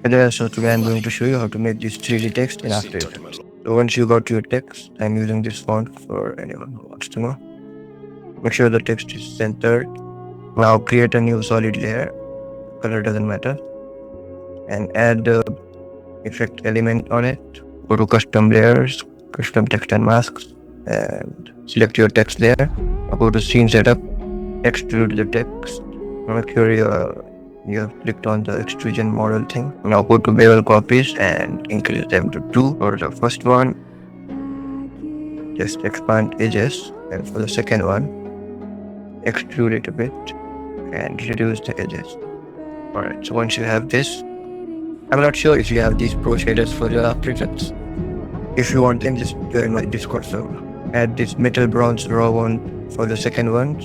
So today I'm going to show you how to make this 3D text in After Effects. So once you go to your text, I'm using this font for anyone who wants to know. Make sure the text is centered. Now create a new solid layer, color doesn't matter, and add the effect element on it. Go to custom layers, custom text and masks, and select your text layer. Now go to scene setup, extrude the text. Make sure you have clicked on the extrusion model thing. Now go to bevel copies and increase them to 2 for the first one. Just expand edges, and for the second one, extrude it a bit and reduce the edges. Alright, so once you have this, I'm not sure if you have these pro shaders for your After Effects. If you want them, just join my Discord server. Add this metal bronze raw one for the second one.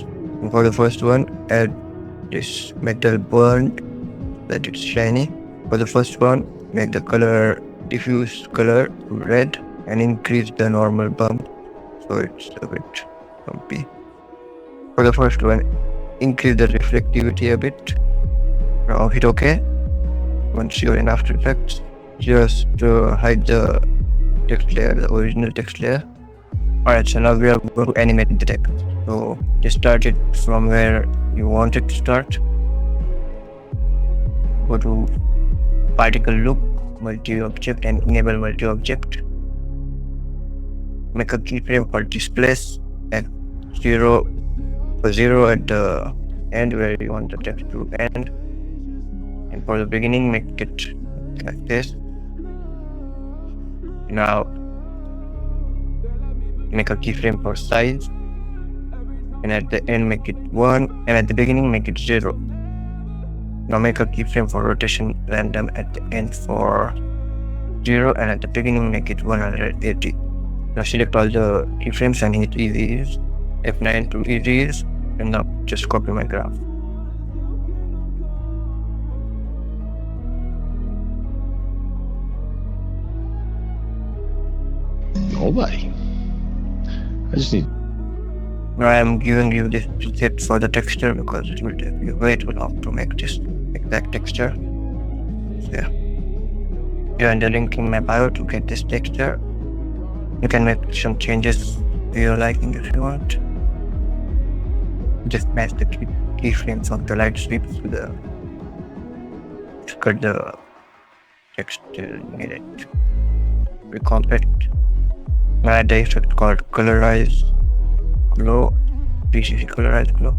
And for the first one, add this metal burnt that it's shiny. For the first one, make the color diffuse color red and increase the normal bump so it's a bit bumpy. For the first one, increase the reflectivity a bit. Now hit OK. Once you're in After Effects, just hide the text layer, the original text layer. Alright, so now we are going to animate the text. So just start it from where you want it to start. Go to particle loop, multi-object, and enable multi-object. Make a keyframe for displace at 0 at the end where you want the text to end. And for the beginning, make it like this. Now make a keyframe for size, and at the end make it 1, and at the beginning make it 0. Now make a keyframe for rotation random at the end for 0, and at the beginning make it 180. Now select all the keyframes and hit ease, F9 to ease, and now just copy my graph. Nobody. I just need. Now I am giving you this preset for the texture because it will take you way too long to make this exact texture. So yeah. You are the link in my bio to get this texture. You can make some changes to your liking if you want. Just match the keyframes of the light sweeps to the cut the text till you need it to be compact. Now add the effect called colorize glow, PCC colorize glow.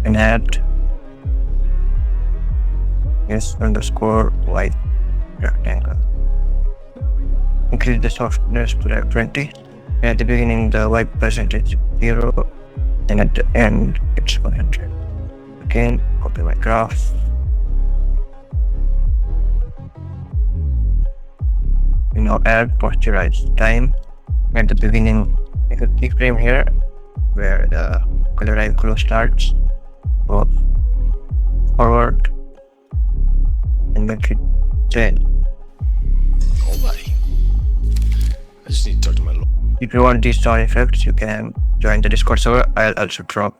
And add yes_white rectangle. Increase the softness to like 20. And at the beginning the white percentage is 0, and at the end it's 100. Again, copy my graph. We now add posterize time. At the beginning, make a keyframe here where the colorize glow starts. Go forward and make it 10. Nobody. I just need to talk to my lawyer. If you want these sound effects, you can join the Discord server. I'll also drop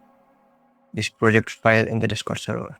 this project file in the Discord server.